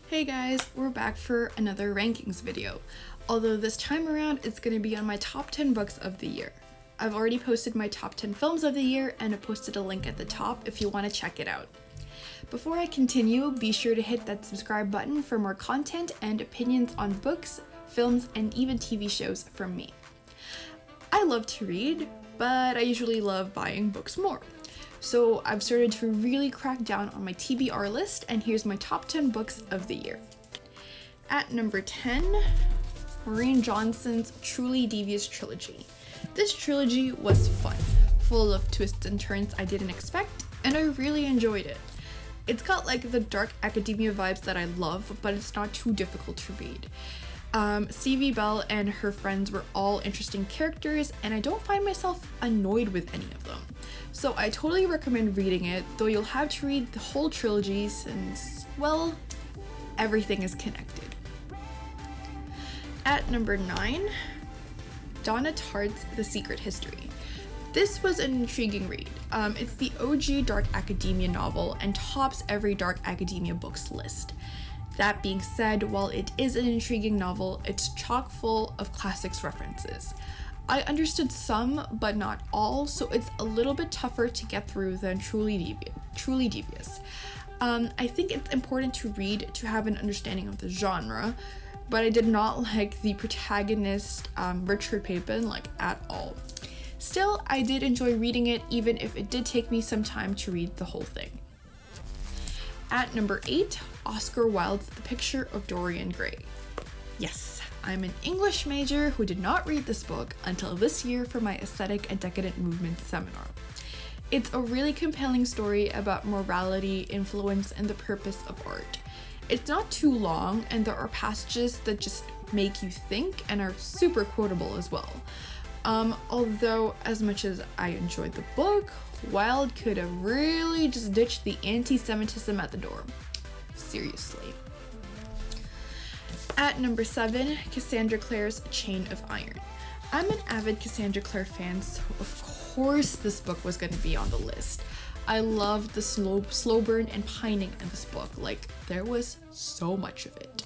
Hey guys, we're back for another rankings video. Although this time around it's going to be on my top 10 books of the year. I've already posted my top 10 films of the year and I posted a link at the top if you want to check it out. Before I continue, be sure to hit that subscribe button for more content and opinions on books, films, and even TV shows from me. I love to read, but I usually love buying books more. So I've started to really crack down on my TBR list, and here's my top 10 books of the year. At number 10, Maureen Johnson's Truly Devious trilogy. This trilogy was fun, full of twists and turns I didn't expect, and I really enjoyed it. It's got like the dark academia vibes that I love, but it's not too difficult to read. C.V. Bell and her friends were all interesting characters, and I don't find myself annoyed with any of them. So I totally recommend reading it, though you'll have to read the whole trilogy since, well, everything is connected. At number 9, Donna Tartt's The Secret History. This was an intriguing read. It's the OG dark academia novel and tops every dark academia books list. That being said, while it is an intriguing novel, it's chock full of classics references. I understood some, but not all, so it's a little bit tougher to get through than Truly Devious. I think it's important to read to have an understanding of the genre, but I did not like the protagonist, Richard Papin, at all. Still, I did enjoy reading it, even if it did take me some time to read the whole thing. At number 8, Oscar Wilde's The Picture of Dorian Gray. Yes, I'm an English major who did not read this book until this year for my Aesthetic and Decadent Movement seminar. It's a really compelling story about morality, influence, and the purpose of art. It's not too long, and there are passages that just make you think and are super quotable as well. Although, as much as I enjoyed the book, Wilde could have really just ditched the anti-Semitism at the door. Seriously. At number 7, Cassandra Clare's Chain of Iron. I'm an avid Cassandra Clare fan, so of course this book was going to be on the list. I loved the slow burn and pining in this book, there was so much of it.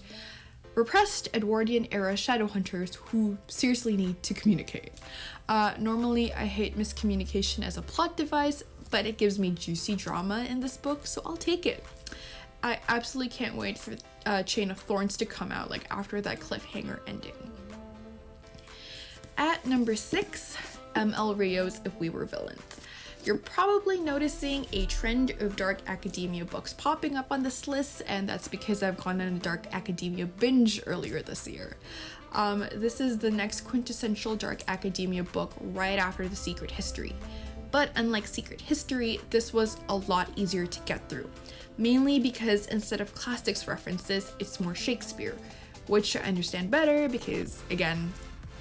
Repressed Edwardian era Shadowhunters who seriously need to communicate. Normally I hate miscommunication as a plot device, but it gives me juicy drama in this book, so I'll take it. I absolutely can't wait for Chain of Thorns to come out, after that cliffhanger ending. At number 6, M.L. Rio's If We Were Villains. You're probably noticing a trend of dark academia books popping up on this list, and that's because I've gone on a dark academia binge earlier this year. This is the next quintessential dark academia book right after The Secret History. But unlike Secret History, this was a lot easier to get through, mainly because instead of classics references, it's more Shakespeare, which I understand better because, again,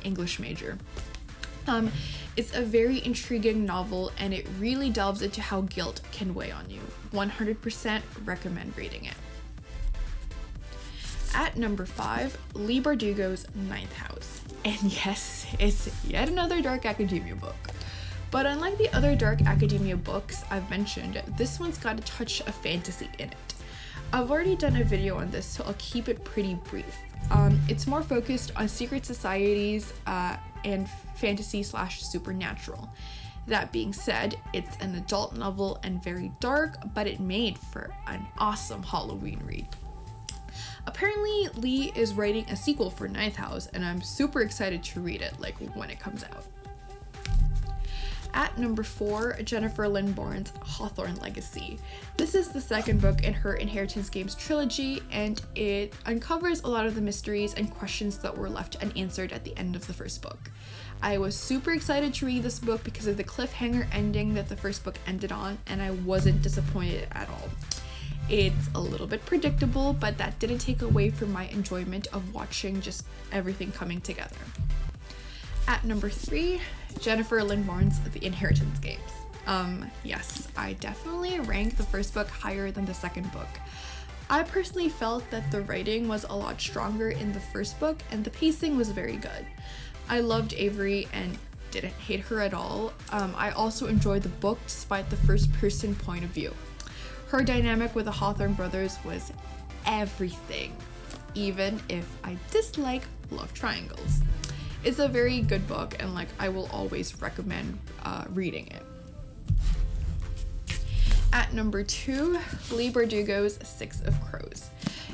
English major. It's a very intriguing novel, and it really delves into how guilt can weigh on you. 100% recommend reading it. At number 5, Leigh Bardugo's Ninth House. And yes, it's yet another dark academia book. But unlike the other dark academia books I've mentioned, this one's got a touch of fantasy in it. I've already done a video on this, so I'll keep it pretty brief. It's more focused on secret societies and fantasy/supernatural. That being said, it's an adult novel and very dark, but it made for an awesome Halloween read. Apparently, Leigh is writing a sequel for Ninth House, and I'm super excited to read it, when it comes out. At number 4, Jennifer Lynn Barnes' Hawthorne Legacy. This is the second book in her Inheritance Games trilogy, and it uncovers a lot of the mysteries and questions that were left unanswered at the end of the first book. I was super excited to read this book because of the cliffhanger ending that the first book ended on, and I wasn't disappointed at all. It's a little bit predictable, but that didn't take away from my enjoyment of watching just everything coming together. At number 3, Jennifer Lynn Barnes' The Inheritance Games. Yes, I definitely rank the first book higher than the second book. I personally felt that the writing was a lot stronger in the first book, and the pacing was very good. I loved Avery and didn't hate her at all. I also enjoyed the book despite the first person point of view. Her dynamic with the Hawthorne brothers was everything, even if I dislike love triangles. It's a very good book, and like I will always recommend reading it. At number 2, Leigh Bardugo's Six of Crows.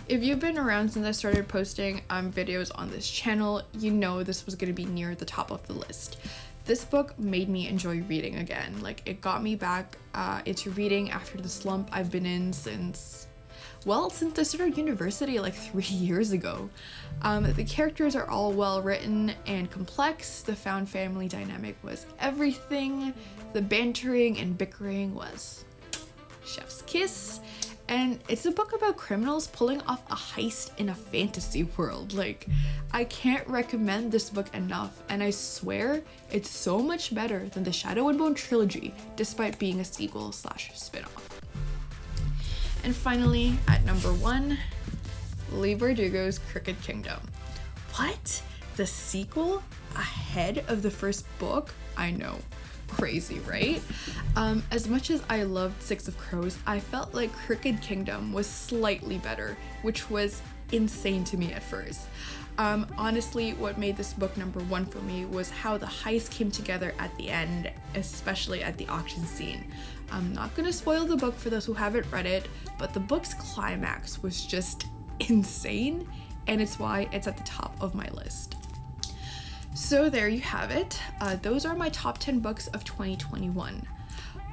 If you've been around since I started posting videos on this channel, you know this was going to be near the top of the list. This book made me enjoy reading again. Like, it got me back into reading after the slump I've been in since I started university like 3 years ago. The characters are all well written and complex. The found family dynamic was everything. The bantering and bickering was chef's kiss. And it's a book about criminals pulling off a heist in a fantasy world. Like, I can't recommend this book enough, and I swear it's so much better than the Shadow and Bone trilogy, despite being a sequel / spin-off. And finally, at number 1, Leigh Bardugo's Crooked Kingdom. What? The sequel ahead of the first book? I know. Crazy, right? As much as I loved Six of Crows, I felt like Crooked Kingdom was slightly better, which was insane to me at first. Honestly, what made this book number 1 for me was how the heist came together at the end, especially at the auction scene. I'm not gonna spoil the book for those who haven't read it, but the book's climax was just insane, and it's why it's at the top of my list. So there you have it. Those are my top 10 books of 2021.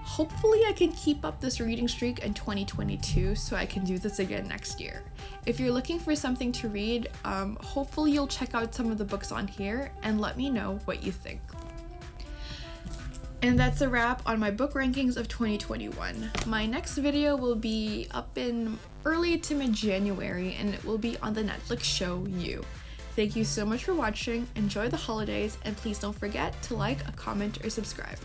Hopefully I can keep up this reading streak in 2022 so I can do this again next year. If you're looking for something to read, hopefully you'll check out some of the books on here and let me know what you think. And that's a wrap on my book rankings of 2021. My next video will be up in early to mid-January, and it will be on the Netflix show You. Thank you so much for watching, enjoy the holidays, and please don't forget to like, comment, or subscribe.